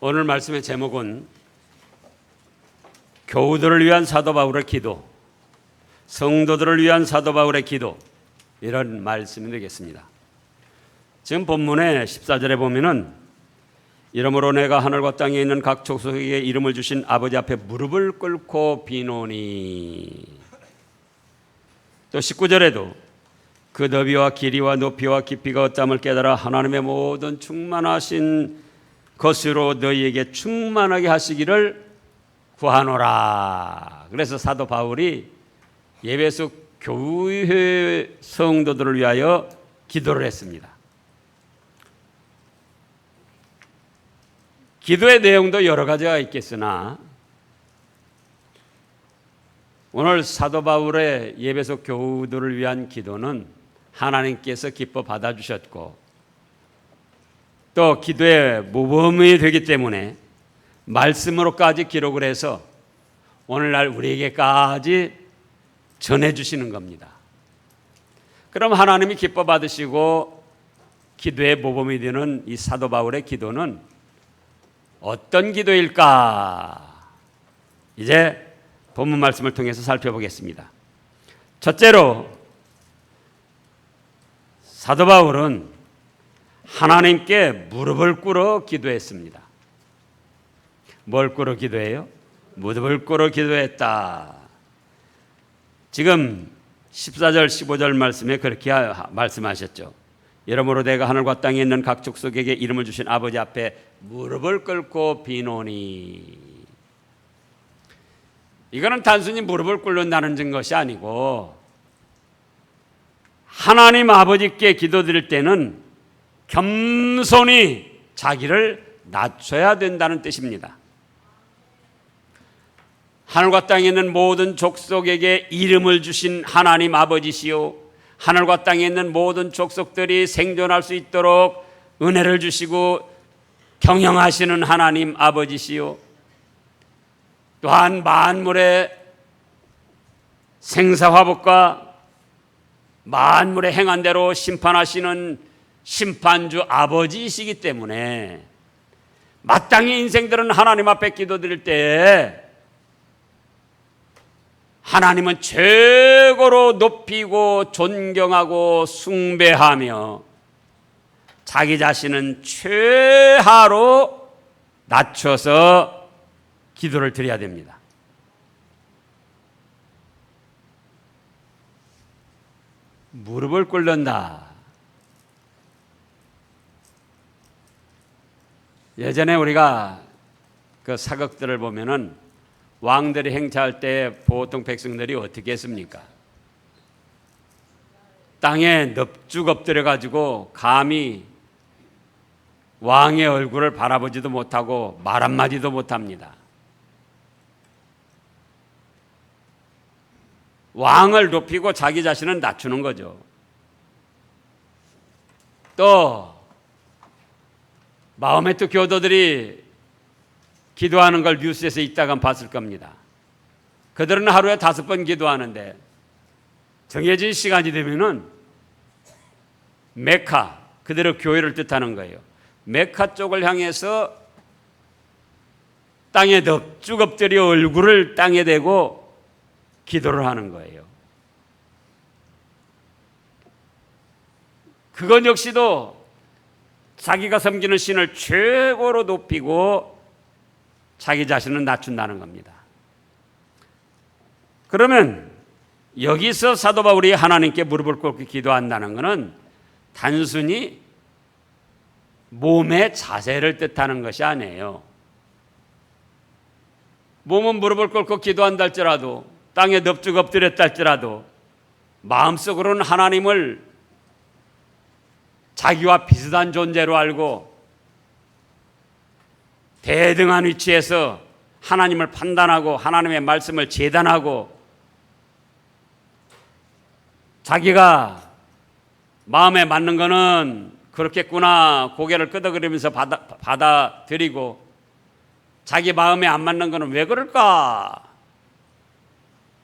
오늘 말씀의 제목은 교우들을 위한 사도 바울의 기도, 성도들을 위한 사도 바울의 기도, 이런 말씀이 되겠습니다. 지금 본문의 14절에 보면은 이러므로 내가 하늘과 땅에 있는 각 족속에게 이름을 주신 아버지 앞에 무릎을 꿇고 비노니, 또 19절에도 그 너비와 길이와 높이와 깊이가 어떠함을 깨달아 하나님의 모든 충만하신 것으로 너희에게 충만하게 하시기를 구하노라. 그래서 사도 바울이 에베소 교회 성도들을 위하여 기도를 했습니다. 기도의 내용도 여러 가지가 있겠으나 오늘 사도 바울의 에베소 교우들을 위한 기도는 하나님께서 기뻐 받아주셨고, 또 기도의 모범이 되기 때문에 말씀으로까지 기록을 해서 오늘날 우리에게까지 전해주시는 겁니다. 그럼 하나님이 기뻐 받으시고 기도의 모범이 되는 이 사도 바울의 기도는 어떤 기도일까? 이제 본문 말씀을 통해서 살펴보겠습니다. 첫째로, 사도 바울은 하나님께 무릎을 꿇어 기도했습니다. 뭘 꿇어 기도해요? 무릎을 꿇어 기도했다. 지금 14절 15절 말씀에 그렇게 말씀하셨죠. 이러므로 내가 하늘과 땅에 있는 각 족속에게 이름을 주신 아버지 앞에 무릎을 꿇고 비노니. 이거는 단순히 무릎을 꿇는다는 것이 아니고 하나님 아버지께 기도드릴 때는 겸손히 자기를 낮춰야 된다는 뜻입니다. 하늘과 땅에 있는 모든 족속에게 이름을 주신 하나님 아버지시요, 하늘과 땅에 있는 모든 족속들이 생존할 수 있도록 은혜를 주시고 경영하시는 하나님 아버지시요, 또한 만물의 생사화복과 만물의 행한 대로 심판하시는 심판주 아버지이시기 때문에 마땅히 인생들은 하나님 앞에 기도드릴 때 하나님은 최고로 높이고 존경하고 숭배하며 자기 자신은 최하로 낮춰서 기도를 드려야 됩니다. 무릎을 꿇는다. 예전에 우리가 그 사극들을 보면은 왕들이 행차할 때 보통 백성들이 어떻게 했습니까? 땅에 넙죽 엎드려 가지고 감히 왕의 얼굴을 바라보지도 못하고 말 한마디도 못합니다. 왕을 높이고 자기 자신은 낮추는 거죠. 또 마호메트 교도들이 기도하는 걸 뉴스에서 이따가 봤을 겁니다. 그들은 하루에 5번 기도하는데 정해진 시간이 되면은 메카, 그대로 교회를 뜻하는 거예요. 메카 쪽을 향해서 땅에 넙죽 엎드려 얼굴을 땅에 대고 기도를 하는 거예요. 그것 역시도 자기가 섬기는 신을 최고로 높이고 자기 자신을 낮춘다는 겁니다. 그러면 여기서 사도 바울이 하나님께 무릎을 꿇고 기도한다는 것은 단순히 몸의 자세를 뜻하는 것이 아니에요. 몸은 무릎을 꿇고 기도한다 할지라도, 땅에 넙죽 엎드렸다 할지라도 마음속으로는 하나님을 자기와 비슷한 존재로 알고 대등한 위치에서 하나님을 판단하고 하나님의 말씀을 재단하고 자기가 마음에 맞는 거는 그렇겠구나 고개를 끄덕거리면서 받아들이고 자기 마음에 안 맞는 거는 왜 그럴까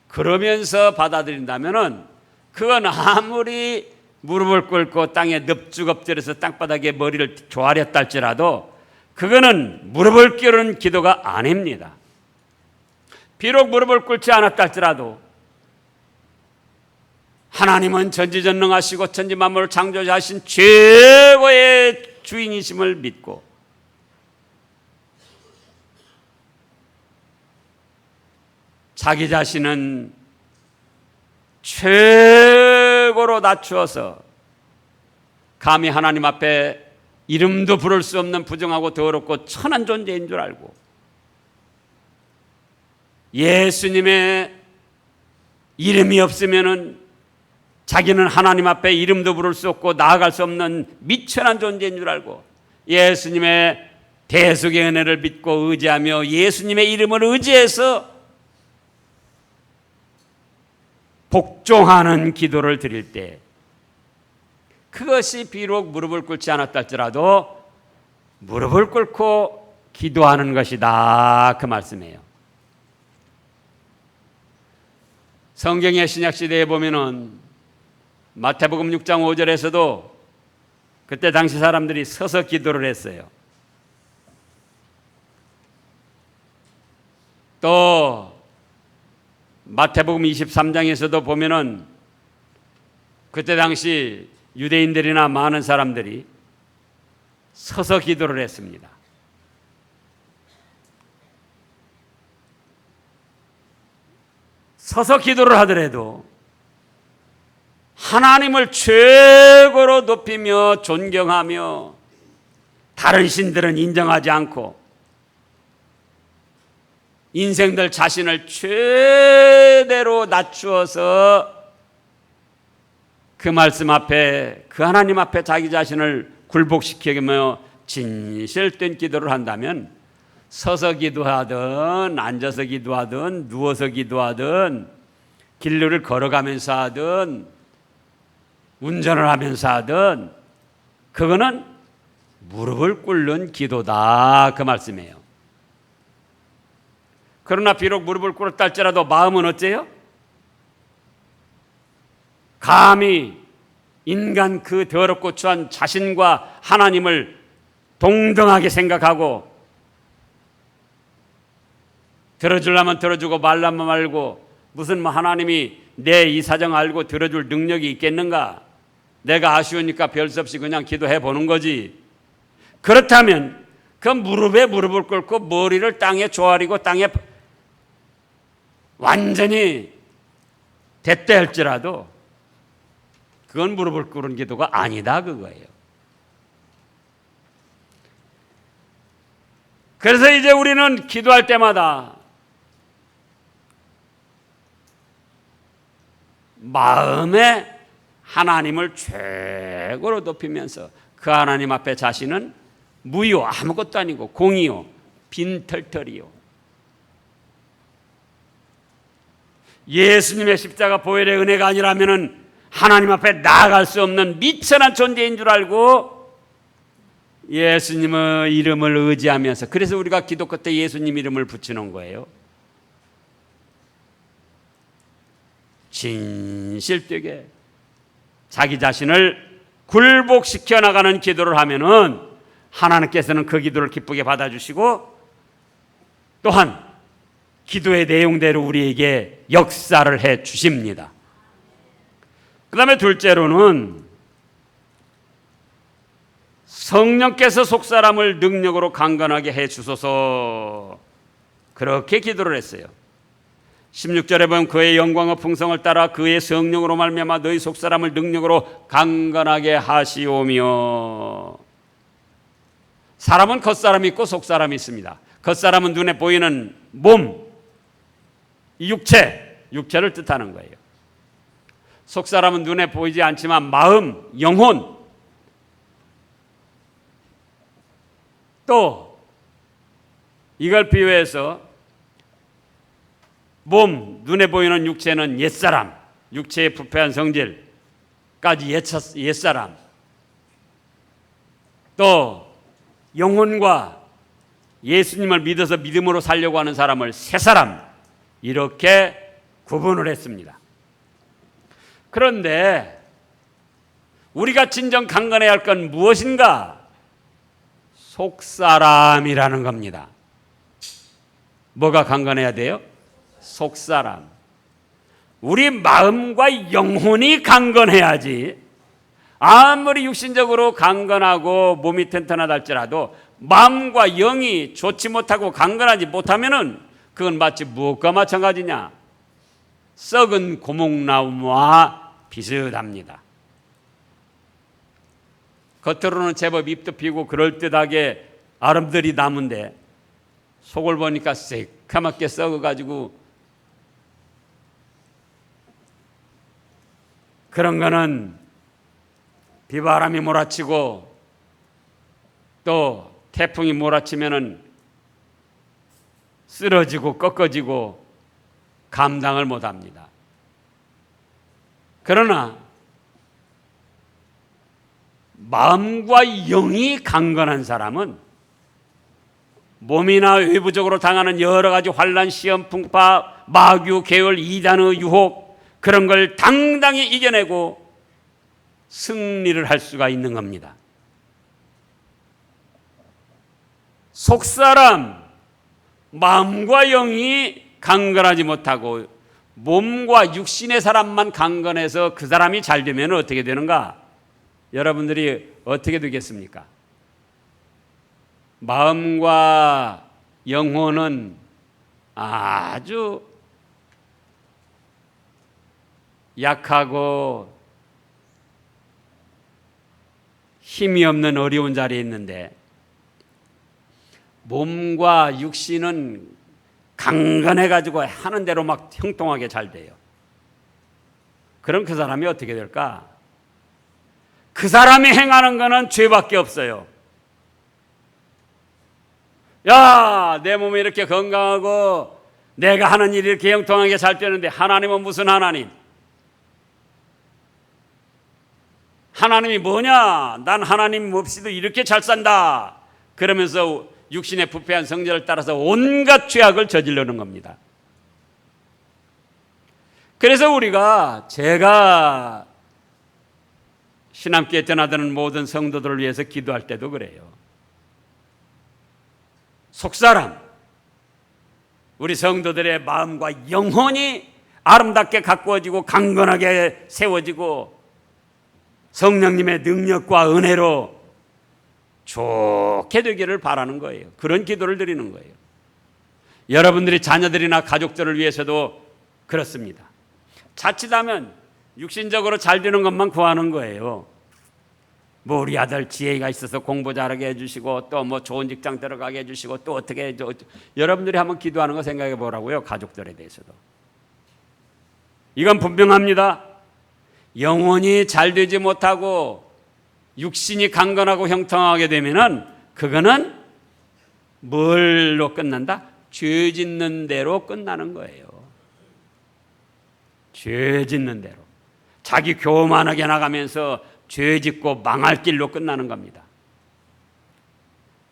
그러면서 받아들인다면은 그건 아무리 무릎을 꿇고 땅에 넙죽 엎드려서 땅바닥에 머리를 조아렸다 할지라도 그거는 무릎을 꿇은 기도가 아닙니다. 비록 무릎을 꿇지 않았다 할지라도 하나님은 전지전능하시고 천지만물을 창조하신 최고의 주인이심을 믿고 자기 자신은 최고로 낮추어서 감히 하나님 앞에 이름도 부를 수 없는 부정하고 더럽고 천한 존재인 줄 알고 예수님의 이름이 없으면은 자기는 하나님 앞에 이름도 부를 수 없고 나아갈 수 없는 미천한 존재인 줄 알고 예수님의 대속의 은혜를 믿고 의지하며 예수님의 이름을 의지해서 복종하는 기도를 드릴 때 그것이 비록 무릎을 꿇지 않았다 할지라도 무릎을 꿇고 기도하는 것이다, 그 말씀이에요. 성경의 신약시대에 보면은 마태복음 6장 5절에서도 그때 당시 사람들이 서서 기도를 했어요. 또 마태복음 23장에서도 보면은 그때 당시 유대인들이나 많은 사람들이 서서 기도를 했습니다. 서서 기도를 하더라도 하나님을 최고로 높이며 존경하며 다른 신들은 인정하지 않고 인생들 자신을 최대로 낮추어서 그 말씀 앞에 그 하나님 앞에 자기 자신을 굴복시키며 진실된 기도를 한다면 서서 기도하든 앉아서 기도하든 누워서 기도하든 길로를 걸어가면서 하든 운전을 하면서 하든 그거는 무릎을 꿇는 기도다, 그 말씀이에요. 그러나 비록 무릎을 꿇었다 할지라도 마음은 어째요? 감히 인간 그 더럽고 추한 자신과 하나님을 동등하게 생각하고 들어주려면 들어주고 말라면 말고 무슨 하나님이 내 이 사정 알고 들어줄 능력이 있겠는가? 내가 아쉬우니까 별 수 없이 그냥 기도해 보는 거지. 그렇다면 그 무릎에 무릎을 꿇고 머리를 땅에 조아리고 땅에 완전히 됐다 할지라도 그건 무릎을 꿇은 기도가 아니다, 그거예요. 그래서 이제 우리는 기도할 때마다 마음에 하나님을 최고로 높이면서 그 하나님 앞에 자신은 무요, 아무것도 아니고 공이요, 빈털털이요. 예수님의 십자가 보혈의 은혜가 아니라면 하나님 앞에 나아갈 수 없는 미천한 존재인 줄 알고 예수님의 이름을 의지하면서, 그래서 우리가 기도 끝에 예수님 이름을 붙이는 거예요. 진실되게 자기 자신을 굴복시켜 나가는 기도를 하면은 하나님께서는 그 기도를 기쁘게 받아주시고 또한 기도의 내용대로 우리에게 역사를 해 주십니다. 그 다음에 둘째로는 성령께서 속사람을 능력으로 강건하게 해 주소서, 그렇게 기도를 했어요. 16절에 보면 그의 영광의 풍성을 따라 그의 성령으로 말미암아 너희 속사람을 능력으로 강건하게 하시오며. 사람은 겉사람이 있고 속사람이 있습니다. 겉사람은 눈에 보이는 몸, 육체를 뜻하는 거예요. 속사람은 눈에 보이지 않지만 마음, 영혼, 또 이걸 비유해서 몸, 눈에 보이는 육체는 옛사람, 육체의 부패한 성질까지 옛사람, 또 영혼과 예수님을 믿어서 믿음으로 살려고 하는 사람을 새사람, 이렇게 구분을 했습니다. 그런데 우리가 진정 강건해야 할 건 무엇인가? 속사람이라는 겁니다. 뭐가 강건해야 돼요? 속사람. 우리 마음과 영혼이 강건해야지. 아무리 육신적으로 강건하고 몸이 튼튼하다 할지라도 마음과 영이 좋지 못하고 강건하지 못하면은 그건 마치 무엇과 마찬가지냐? 썩은 고목나무와 비슷합니다. 겉으로는 제법 잎도 피고 그럴듯하게 아름드리 나무인데 속을 보니까 새카맣게 썩어가지고 그런 거는 비바람이 몰아치고 또 태풍이 몰아치면은 쓰러지고 꺾어지고 감당을 못합니다. 그러나 마음과 영이 강건한 사람은 몸이나 외부적으로 당하는 여러 가지 환난, 시험, 풍파, 마귀, 계열, 이단의 유혹 그런 걸 당당히 이겨내고 승리를 할 수가 있는 겁니다. 속사람, 마음과 영이 강건하지 못하고 몸과 육신의 사람만 강건해서 그 사람이 잘 되면 어떻게 되는가? 여러분들이 어떻게 되겠습니까? 마음과 영혼은 아주 약하고 힘이 없는 어려운 자리에 있는데 몸과 육신은 강건해가지고 하는 대로 막 형통하게 잘 돼요. 그럼 그 사람이 어떻게 될까? 그 사람이 행하는 거는 죄밖에 없어요. 야, 내 몸이 이렇게 건강하고 내가 하는 일이 이렇게 형통하게 잘 되는데 하나님은 무슨 하나님? 하나님이 뭐냐? 난 하나님 없이도 이렇게 잘 산다. 그러면서 육신의 부패한 성질을 따라서 온갖 죄악을 저지르는 겁니다. 그래서 제가 신함교회 전하되는 모든 성도들을 위해서 기도할 때도 그래요. 속사람, 우리 성도들의 마음과 영혼이 아름답게 가꾸어지고 강건하게 세워지고 성령님의 능력과 은혜로 좋게 되기를 바라는 거예요. 그런 기도를 드리는 거예요. 여러분들이 자녀들이나 가족들을 위해서도 그렇습니다. 자칫하면 육신적으로 잘 되는 것만 구하는 거예요. 뭐 우리 아들 지혜가 있어서 공부 잘하게 해주시고 또 뭐 좋은 직장 들어가게 해주시고 또 어떻게 여러분들이 한번 기도하는 거 생각해 보라고요. 가족들에 대해서도. 이건 분명합니다. 영혼이 잘 되지 못하고 육신이 강건하고 형통하게 되면은 그거는 뭘로 끝난다? 죄 짓는 대로 끝나는 거예요. 죄 짓는 대로. 자기 교만하게 나가면서 죄 짓고 망할 길로 끝나는 겁니다.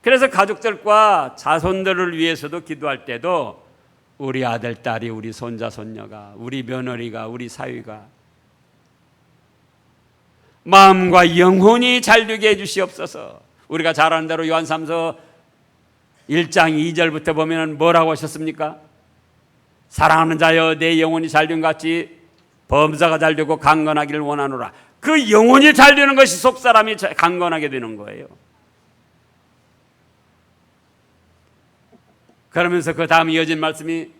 그래서 가족들과 자손들을 위해서도 기도할 때도 우리 아들, 딸이, 우리 손자, 손녀가, 우리 며느리가, 우리 사위가 마음과 영혼이 잘 되게 해주시옵소서. 우리가 잘 아는 대로 요한삼서 1장 2절부터 보면 뭐라고 하셨습니까? 사랑하는 자여 내 영혼이 잘 된 같이 범사가 잘 되고 강건하기를 원하노라. 그 영혼이 잘 되는 것이 속사람이 강건하게 되는 거예요. 그러면서 그 다음 이어진 말씀이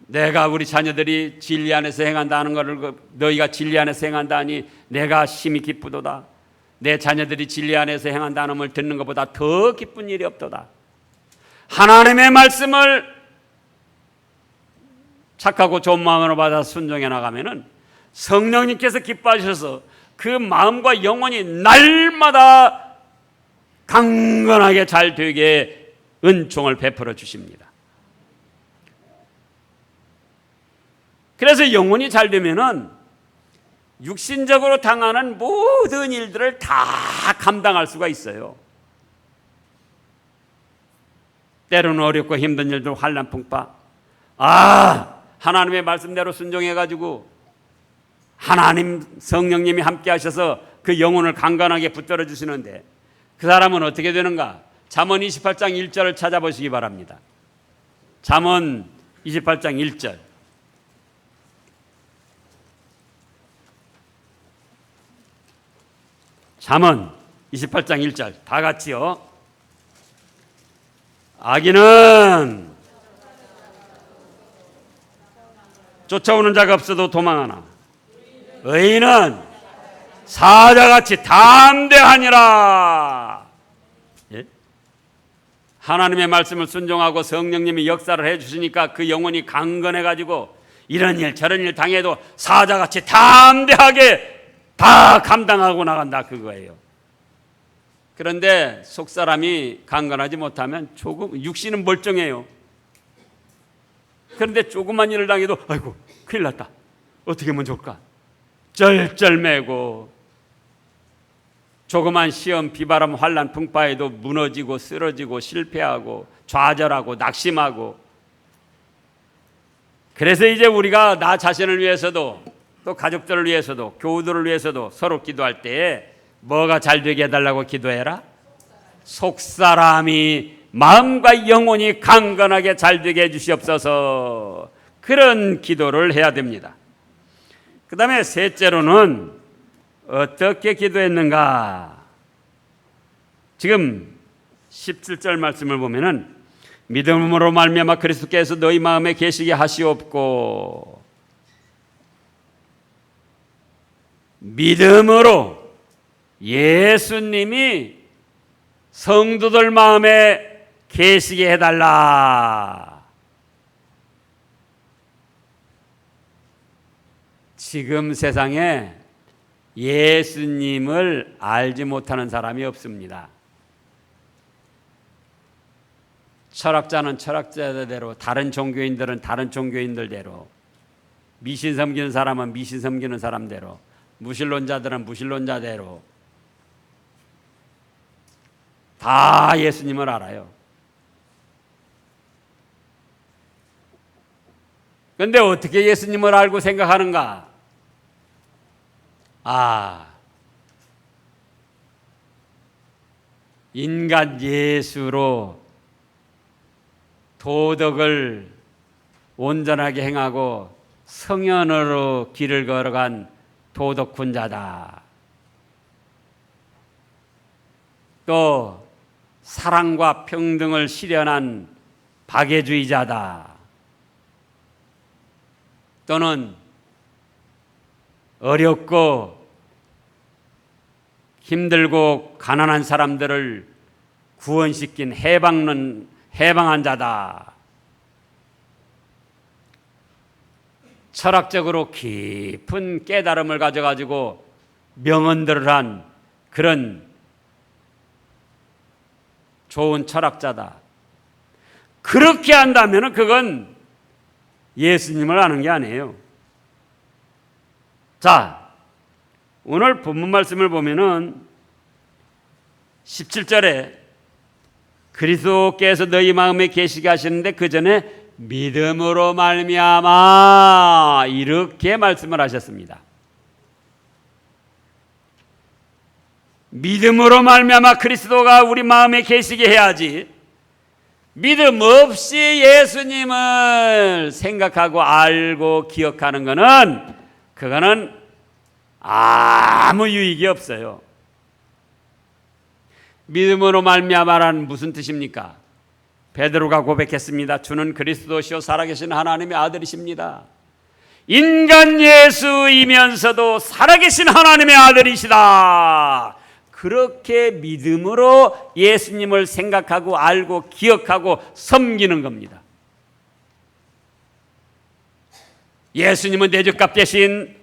내가 우리 자녀들이 진리 안에서 행한다는 것을 너희가 진리 안에서 행한다니 내가 심히 기쁘도다. 내 자녀들이 진리 안에서 행한다는 걸 듣는 것보다 더 기쁜 일이 없도다. 하나님의 말씀을 착하고 좋은 마음으로 받아 순종해 나가면은 성령님께서 기뻐하셔서 그 마음과 영혼이 날마다 강건하게 잘 되게 은총을 베풀어 주십니다. 그래서 영혼이 잘 되면은 육신적으로 당하는 모든 일들을 다 감당할 수가 있어요. 때로는 어렵고 힘든 일들, 환난 풍파. 하나님의 말씀대로 순종해가지고 하나님 성령님이 함께 하셔서 그 영혼을 강건하게 붙들어 주시는데 그 사람은 어떻게 되는가? 잠언 28장 1절을 찾아보시기 바랍니다. 잠언 28장 1절. 잠언 28장 1절 다 같이요. 악인은 쫓아오는 자가 없어도 도망하나 의인은 사자같이 담대하니라. 예? 하나님의 말씀을 순종하고 성령님이 역사를 해주시니까 그 영혼이 강건해가지고 이런 일 저런 일 당해도 사자같이 담대하게 다 감당하고 나간다 그거예요. 그런데 속사람이 강건하지 못하면 조금 육신은 멀쩡해요. 그런데 조그만 일을 당해도 아이고 큰일 났다 어떻게 하면 좋을까 쩔쩔매고 조그만 시험 비바람 환난 풍파에도 무너지고 쓰러지고 실패하고 좌절하고 낙심하고. 그래서 이제 우리가 나 자신을 위해서도 또 가족들을 위해서도 교우들을 위해서도 서로 기도할 때에 뭐가 잘 되게 해달라고 기도해라? 속사람이 마음과 영혼이 강건하게 잘 되게 해주시옵소서. 그런 기도를 해야 됩니다. 그 다음에 셋째로는 어떻게 기도했는가? 지금 17절 말씀을 보면은 믿음으로 말미암아 그리스도께서 너희 마음에 계시게 하시옵고, 믿음으로 예수님이 성도들 마음에 계시게 해달라. 지금 세상에 예수님을 알지 못하는 사람이 없습니다. 철학자는 철학자대로, 다른 종교인들은 다른 종교인들대로, 미신 섬기는 사람은 미신 섬기는 사람대로, 무신론자들은 무신론자대로 다 예수님을 알아요. 그런데 어떻게 예수님을 알고 생각하는가? 인간 예수로 도덕을 온전하게 행하고 성현으로 길을 걸어간 도덕군자다. 또 사랑과 평등을 실현한 박애주의자다. 또는 어렵고 힘들고 가난한 사람들을 구원시킨 해방한 자다. 철학적으로 깊은 깨달음을 가져가지고 명언들을 한 그런 좋은 철학자다. 그렇게 한다면 그건 예수님을 아는 게 아니에요. 자, 오늘 본문 말씀을 보면은 17절에 그리스도께서 너희 마음에 계시게 하시는데 그 전에 믿음으로 말미암아 이렇게 말씀을 하셨습니다. 믿음으로 말미암아 그리스도가 우리 마음에 계시게 해야지, 믿음 없이 예수님을 생각하고 알고 기억하는 것은 그거는 아무 유익이 없어요. 믿음으로 말미암아라는 무슨 뜻입니까? 베드로가 고백했습니다. 주는 그리스도시요 살아계신 하나님의 아들이십니다. 인간 예수이면서도 살아계신 하나님의 아들이시다. 그렇게 믿음으로 예수님을 생각하고 알고 기억하고 섬기는 겁니다. 예수님은 내 죄값 대신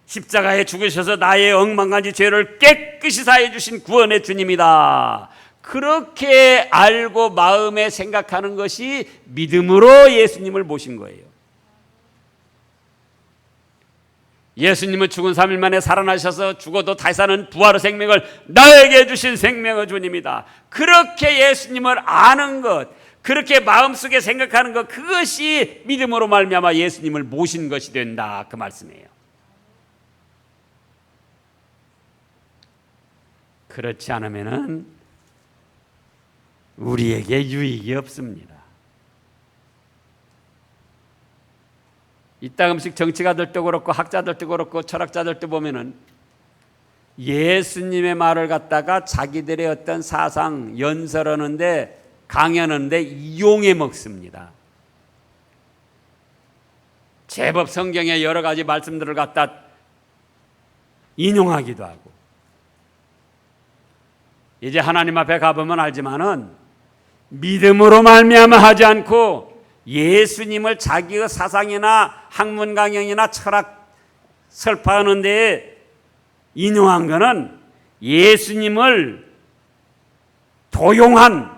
십자가에 죽으셔서 나의 억만가지 죄를 깨끗이 사해 주신 구원의 주님이다. 그렇게 알고 마음에 생각하는 것이 믿음으로 예수님을 모신 거예요. 예수님은 죽은 3일 만에 살아나셔서 죽어도 다시 사는 부활의 생명을 나에게 주신 생명의 주님이다. 그렇게 예수님을 아는 것, 그렇게 마음속에 생각하는 것, 그것이 믿음으로 말미암아 예수님을 모신 것이 된다, 그 말씀이에요. 그렇지 않으면은 우리에게 유익이 없습니다. 이따금씩 정치가들도 그렇고 학자들도 그렇고 철학자들도 보면은 예수님의 말을 갖다가 자기들의 어떤 사상 연설하는데 강연하는데 이용해 먹습니다. 제법 성경의 여러 가지 말씀들을 갖다 인용하기도 하고, 이제 하나님 앞에 가보면 알지만은 믿음으로 말미암아 하지 않고 예수님을 자기의 사상이나 학문 강연이나 철학 설파하는 데에 인용한 것은 예수님을 도용한,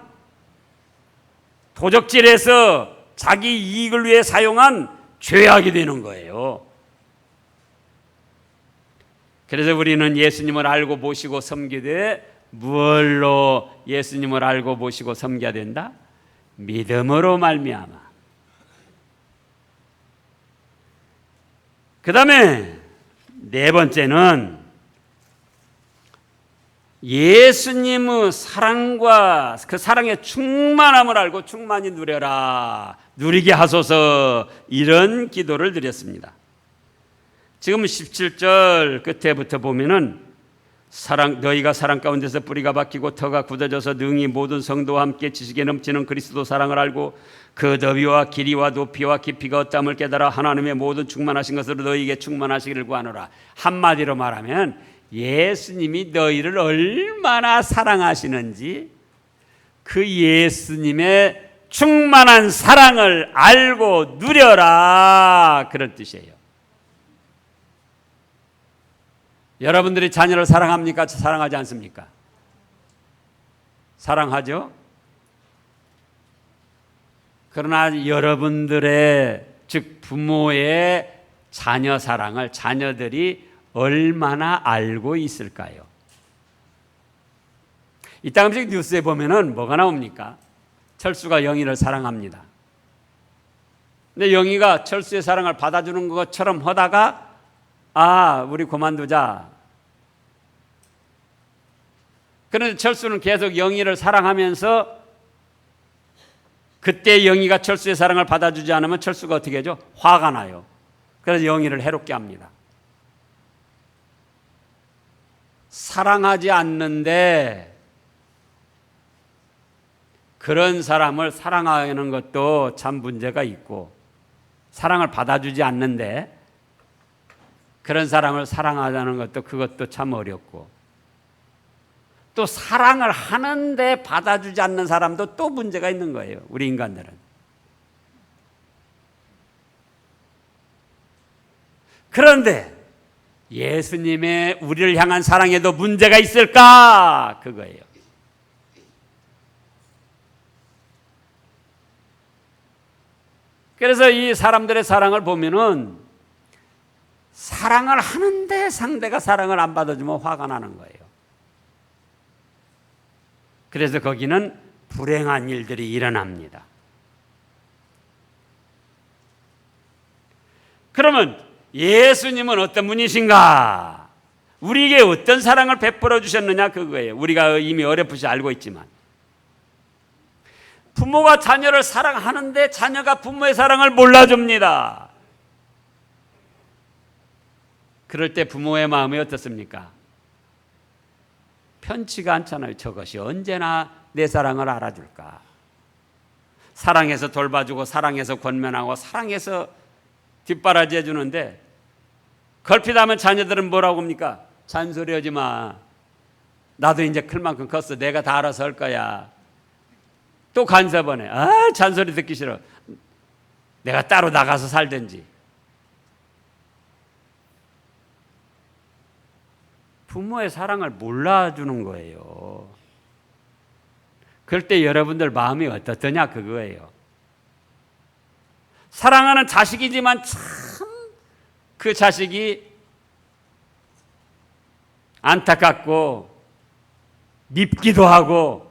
도적질해서 자기 이익을 위해 사용한 죄악이 되는 거예요. 그래서 우리는 예수님을 알고 모시고 섬기되 무엇로 예수님을 알고 모시고 섬겨야 된다? 믿음으로 말미암아. 그 다음에 네 번째는 예수님의 사랑과 그 사랑의 충만함을 알고 충만히 누려라, 누리게 하소서, 이런 기도를 드렸습니다. 지금 17절 끝에부터 보면은 너희가 사랑 가운데서 뿌리가 박히고 터가 굳어져서 능히 모든 성도와 함께 지식에 넘치는 그리스도 사랑을 알고 그 너비와 길이와 높이와 깊이가 어떠함을 깨달아 하나님의 모든 충만하신 것으로 너희에게 충만하시기를 구하노라. 한마디로 말하면 예수님이 너희를 얼마나 사랑하시는지 그 예수님의 충만한 사랑을 알고 누려라, 그런 뜻이에요. 여러분들이 자녀를 사랑합니까? 사랑하지 않습니까? 사랑하죠? 그러나 여러분들의, 즉 부모의 자녀 사랑을 자녀들이 얼마나 알고 있을까요? 이따금씩 뉴스에 보면은 뭐가 나옵니까? 철수가 영희를 사랑합니다. 근데 영희가 철수의 사랑을 받아주는 것처럼 하다가 우리 그만두자. 그런데 철수는 계속 영희를 사랑하면서 그때 영희가 철수의 사랑을 받아주지 않으면 철수가 어떻게 하죠? 화가 나요. 그래서 영희를 해롭게 합니다. 사랑하지 않는데 그런 사람을 사랑하는 것도 참 문제가 있고, 사랑을 받아주지 않는데 그런 사람을 사랑하자는 것도 그것도 참 어렵고, 또 사랑을 하는데 받아주지 않는 사람도 또 문제가 있는 거예요. 우리 인간들은. 그런데 예수님의 우리를 향한 사랑에도 문제가 있을까? 그거예요. 그래서 이 사람들의 사랑을 보면은 사랑을 하는데 상대가 사랑을 안 받아주면 화가 나는 거예요. 그래서 거기는 불행한 일들이 일어납니다. 그러면 예수님은 어떤 분이신가? 우리에게 어떤 사랑을 베풀어 주셨느냐, 그거예요. 우리가 이미 어렴풋이 알고 있지만, 부모가 자녀를 사랑하는데 자녀가 부모의 사랑을 몰라줍니다. 그럴 때 부모의 마음이 어떻습니까? 편치가 않잖아요. 저것이 언제나 내 사랑을 알아줄까? 사랑해서 돌봐주고 사랑해서 권면하고 사랑해서 뒷바라지 해주는데 걸핏하면 자녀들은 뭐라고 합니까? 잔소리하지 마. 나도 이제 클 만큼 컸어. 내가 다 알아서 할 거야. 또 간섭하네. 잔소리 듣기 싫어. 내가 따로 나가서 살든지. 부모의 사랑을 몰라주는 거예요. 그럴 때 여러분들 마음이 어떻더냐, 그거예요. 사랑하는 자식이지만 참 그 자식이 안타깝고 밉기도 하고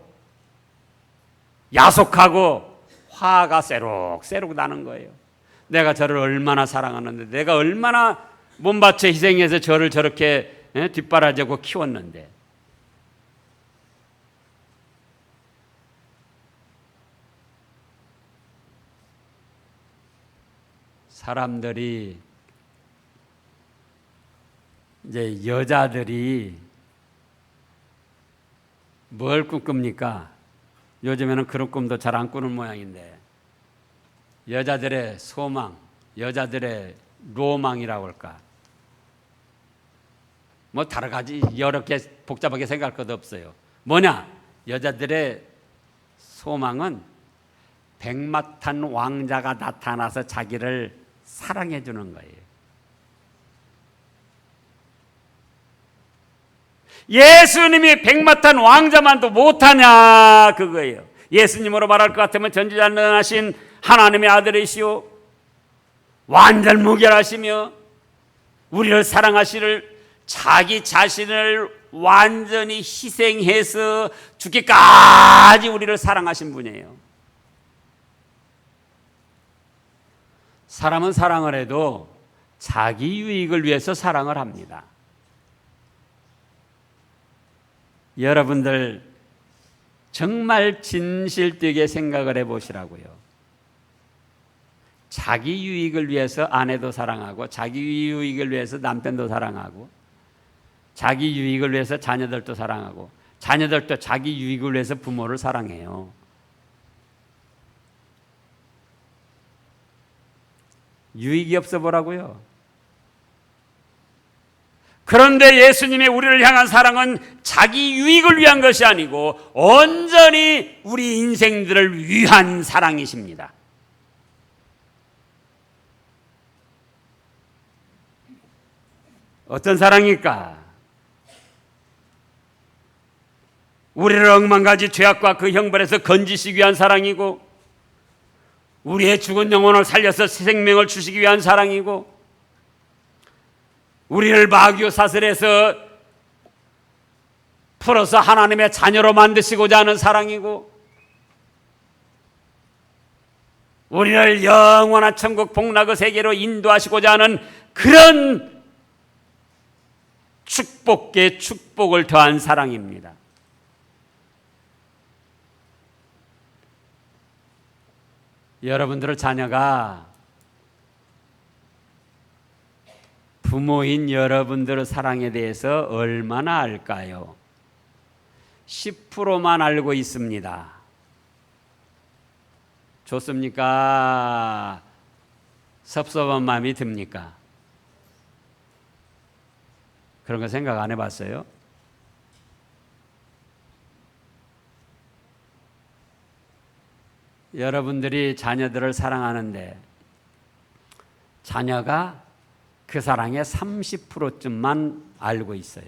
야속하고 화가 새록새록 나는 거예요. 내가 저를 얼마나 사랑하는데, 내가 얼마나 몸바쳐 희생해서 저를 저렇게 뒷바라지고 키웠는데, 사람들이 이제 여자들이 뭘 꿈꿉니까? 요즘에는 그런 꿈도 잘 안 꾸는 모양인데 여자들의 소망, 여자들의 로망이라고 할까? 뭐 다른 가지 여러 개 복잡하게 생각할 것도 없어요. 뭐냐? 여자들의 소망은 백마탄 왕자가 나타나서 자기를 사랑해 주는 거예요. 예수님이 백마탄 왕자만도 못하냐 그거예요. 예수님으로 말할 것 같으면 전지전능하신 하나님의 아들이시오, 완전 무결하시며 우리를 사랑하시를 자기 자신을 완전히 희생해서 죽기까지 우리를 사랑하신 분이에요. 사람은 사랑을 해도 자기 유익을 위해서 사랑을 합니다. 여러분들 정말 진실되게 생각을 해보시라고요. 자기 유익을 위해서 아내도 사랑하고, 자기 유익을 위해서 남편도 사랑하고, 자기 유익을 위해서 자녀들도 사랑하고, 자녀들도 자기 유익을 위해서 부모를 사랑해요. 유익이 없어 보라고요. 그런데 예수님의 우리를 향한 사랑은 자기 유익을 위한 것이 아니고 온전히 우리 인생들을 위한 사랑이십니다. 어떤 사랑일까? 우리를 억만가지 죄악과 그 형벌에서 건지시기 위한 사랑이고, 우리의 죽은 영혼을 살려서 새 생명을 주시기 위한 사랑이고, 우리를 마귀의 사슬에서 풀어서 하나님의 자녀로 만드시고자 하는 사랑이고, 우리를 영원한 천국 복락의 세계로 인도하시고자 하는 그런 축복에 축복을 더한 사랑입니다. 여러분들의 자녀가 부모인 여러분들의 사랑에 대해서 얼마나 알까요? 10%만 알고 있습니다. 좋습니까? 섭섭한 마음이 듭니까? 그런 거 생각 안 해봤어요? 여러분들이 자녀들을 사랑하는데 자녀가 그 사랑의 30%쯤만 알고 있어요.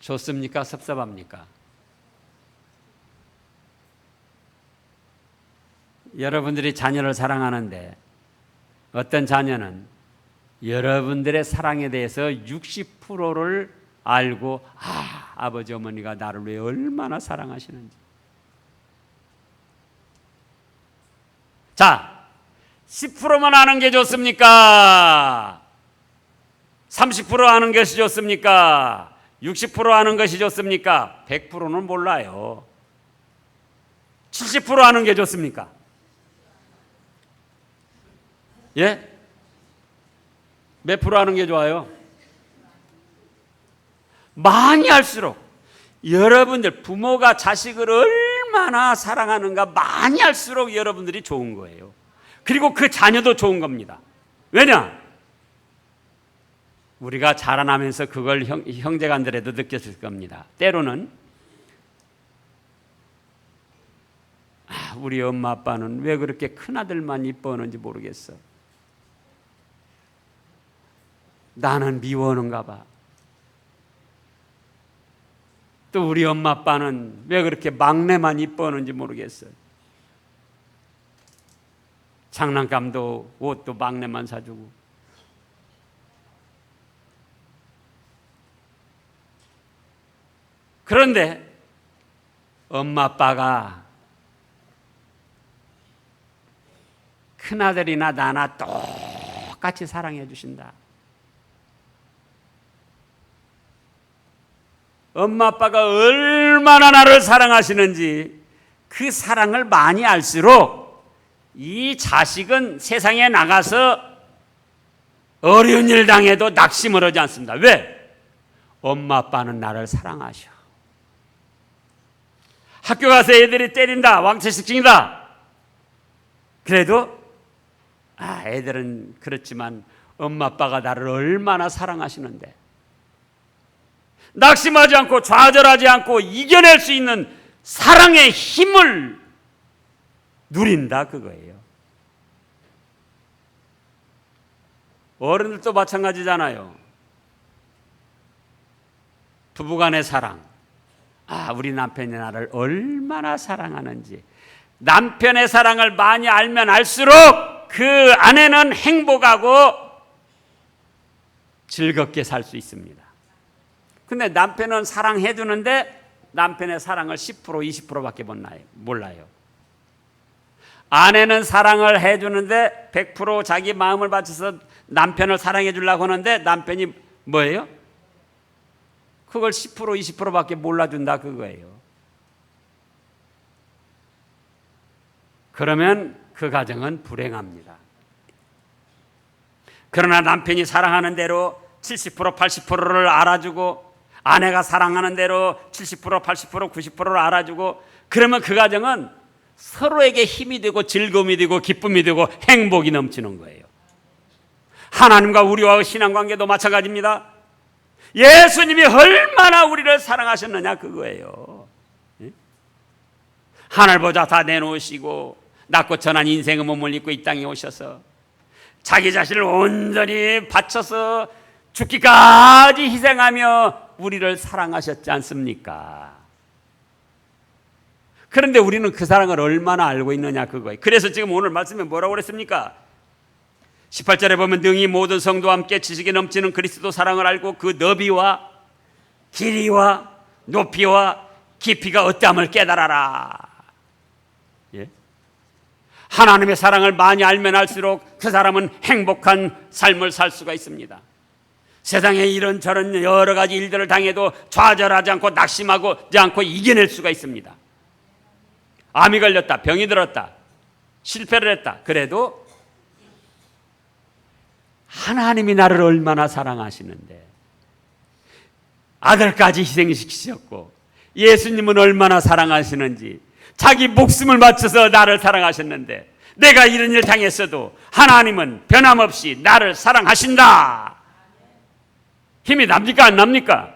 좋습니까? 섭섭합니까? 여러분들이 자녀를 사랑하는데 어떤 자녀는 여러분들의 사랑에 대해서 60%를 알고, 아버지 어머니가 나를 위해 얼마나 사랑하시는지. 자, 10%만 아는 게 좋습니까? 30% 아는 것이 좋습니까? 60% 아는 것이 좋습니까? 100%는 몰라요. 70% 아는 게 좋습니까? 예? 몇 프로 아는 게 좋아요? 많이 할수록, 여러분들 부모가 자식을 얼마나 사랑하는가 많이 할수록 여러분들이 좋은 거예요. 그리고 그 자녀도 좋은 겁니다. 왜냐? 우리가 자라나면서 그걸 형제간들에도 느꼈을 겁니다. 때로는 우리 엄마 아빠는 왜 그렇게 큰아들만 이뻐하는지 모르겠어. 나는 미워하는가 봐. 또 우리 엄마 아빠는 왜 그렇게 막내만 이뻐하는지 모르겠어요. 장난감도 옷도 막내만 사주고. 그런데 엄마 아빠가 큰아들이나 나나 똑같이 사랑해 주신다. 엄마 아빠가 얼마나 나를 사랑하시는지 그 사랑을 많이 알수록 이 자식은 세상에 나가서 어려운 일 당해도 낙심을 하지 않습니다. 왜? 엄마 아빠는 나를 사랑하셔. 학교 가서 애들이 때린다, 왕채식 중이다. 그래도 애들은 그렇지만 엄마 아빠가 나를 얼마나 사랑하시는데, 낙심하지 않고 좌절하지 않고 이겨낼 수 있는 사랑의 힘을 누린다, 그거예요. 어른들도 마찬가지잖아요. 부부간의 사랑, 우리 남편이 나를 얼마나 사랑하는지, 남편의 사랑을 많이 알면 알수록 그 아내는 행복하고 즐겁게 살 수 있습니다. 근데 남편은 사랑해 주는데 남편의 사랑을 10% 20%밖에 몰라요. 아내는 사랑을 해 주는데 100% 자기 마음을 바쳐서 남편을 사랑해 주려고 하는데 남편이 뭐예요? 그걸 10% 20%밖에 몰라준다, 그거예요. 그러면 그 가정은 불행합니다. 그러나 남편이 사랑하는 대로 70% 80%를 알아주고, 아내가 사랑하는 대로 70% 80% 90%를 알아주고, 그러면 그 가정은 서로에게 힘이 되고 즐거움이 되고 기쁨이 되고 행복이 넘치는 거예요. 하나님과 우리와의 신앙관계도 마찬가지입니다. 예수님이 얼마나 우리를 사랑하셨느냐, 그거예요. 하늘보다 다 내놓으시고 낮고 천한 인생의 몸을 입고 이 땅에 오셔서 자기 자신을 온전히 바쳐서 죽기까지 희생하며 우리를 사랑하셨지 않습니까? 그런데 우리는 그 사랑을 얼마나 알고 있느냐, 그거예요. 그래서 지금 오늘 말씀에 뭐라고 그랬습니까? 18절에 보면 능히 모든 성도와 함께 지식이 넘치는 그리스도 사랑을 알고 그 너비와 길이와 높이와 깊이가 어떠함을 깨달아라. 예? 하나님의 사랑을 많이 알면 알수록 그 사람은 행복한 삶을 살 수가 있습니다. 세상에 이런저런 여러 가지 일들을 당해도 좌절하지 않고 낙심하지 않고 이겨낼 수가 있습니다. 암이 걸렸다, 병이 들었다, 실패를 했다. 그래도 하나님이 나를 얼마나 사랑하시는데, 아들까지 희생시키셨고 예수님은 얼마나 사랑하시는지 자기 목숨을 바쳐서 나를 사랑하셨는데, 내가 이런 일 당했어도 하나님은 변함없이 나를 사랑하신다. 힘이 납니까, 안 납니까?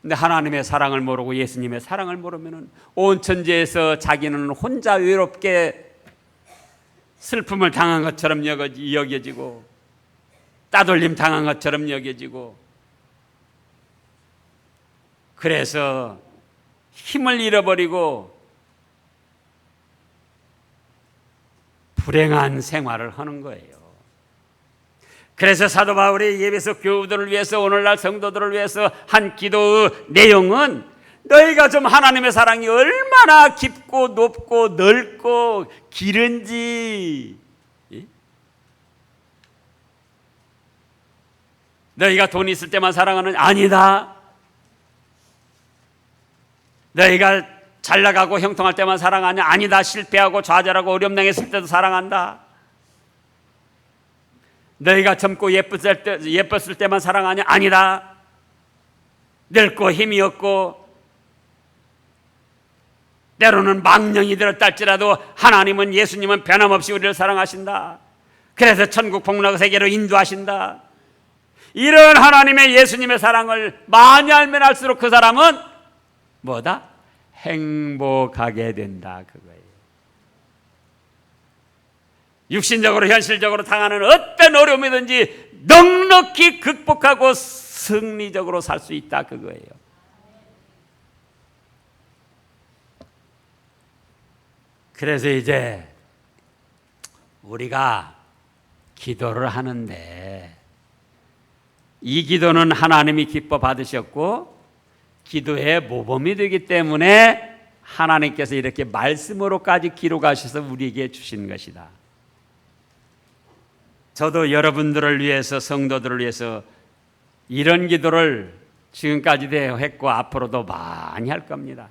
근데 하나님의 사랑을 모르고 예수님의 사랑을 모르면 온 천지에서 자기는 혼자 외롭게 슬픔을 당한 것처럼 여겨지고 따돌림 당한 것처럼 여겨지고, 그래서 힘을 잃어버리고 불행한 생활을 하는 거예요. 그래서 사도 바울이 에베소 교우들을 위해서, 오늘날 성도들을 위해서 한 기도의 내용은 너희가 좀 하나님의 사랑이 얼마나 깊고 높고 넓고 길은지, 너희가 돈이 있을 때만 사랑하는, 아니다. 너희가 잘 나가고 형통할 때만 사랑하냐? 아니다. 실패하고 좌절하고 어려움 당했을 때도 사랑한다. 너희가 젊고 예뻤을 때만 사랑하냐? 아니다. 늙고 힘이 없고 때로는 망령이 들었다 할지라도 하나님은, 예수님은 변함없이 우리를 사랑하신다. 그래서 천국 복락의 세계로 인도하신다. 이런 하나님의, 예수님의 사랑을 많이 알면 알수록 그 사람은 뭐다? 행복하게 된다, 그거예요. 육신적으로 현실적으로 당하는 어떤 어려움이든지 넉넉히 극복하고 승리적으로 살 수 있다, 그거예요. 그래서 이제 우리가 기도를 하는데, 이 기도는 하나님이 기뻐 받으셨고 기도의 모범이 되기 때문에 하나님께서 이렇게 말씀으로까지 기록하셔서 우리에게 주신 것이다. 저도 여러분들을 위해서, 성도들을 위해서 이런 기도를 지금까지도 했고 앞으로도 많이 할 겁니다.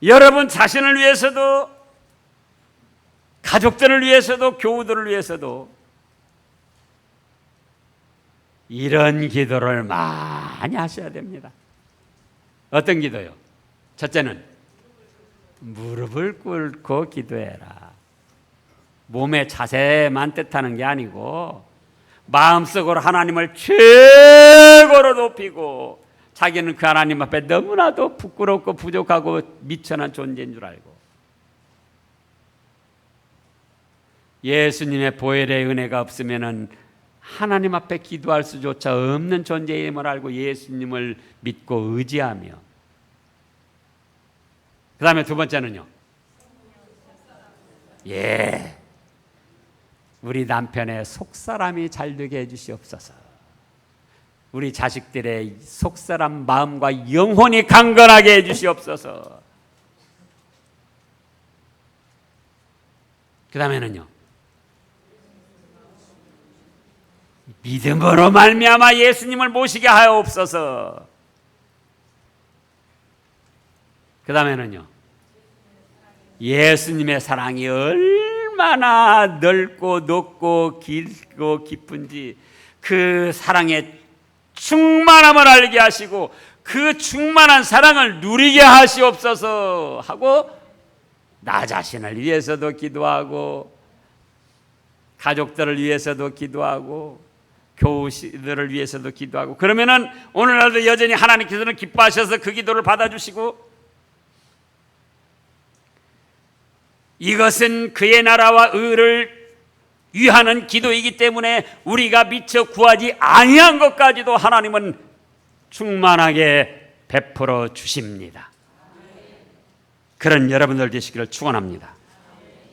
여러분 자신을 위해서도, 가족들을 위해서도, 교우들을 위해서도 이런 기도를 많이 하셔야 됩니다. 어떤 기도요? 첫째는 무릎을 꿇고 기도해라. 몸의 자세만 뜻하는 게 아니고 마음속으로 하나님을 최고로 높이고 자기는 그 하나님 앞에 너무나도 부끄럽고 부족하고 미천한 존재인 줄 알고 예수님의 보혈의 은혜가 없으면은 하나님 앞에 기도할 수조차 없는 존재임을 알고 예수님을 믿고 의지하며, 그 다음에 두 번째는요, 우리 남편의 속사람이 잘 되게 해주시옵소서. 우리 자식들의 속사람 마음과 영혼이 강건하게 해주시옵소서. 그 다음에는요, 믿음으로 말미암아 예수님을 모시게 하옵소서. 그 다음에는요, 예수님의 사랑이 얼마나 넓고 높고 길고 깊은지 그 사랑의 충만함을 알게 하시고 그 충만한 사랑을 누리게 하시옵소서 하고 나 자신을 위해서도 기도하고 가족들을 위해서도 기도하고 교우들을 위해서도 기도하고, 그러면은 오늘날도 여전히 하나님께서는 기뻐하셔서 그 기도를 받아주시고, 이것은 그의 나라와 의를 위하는 기도이기 때문에 우리가 미처 구하지 아니한 것까지도 하나님은 충만하게 베풀어 주십니다. 그런 여러분들 되시기를 축원합니다.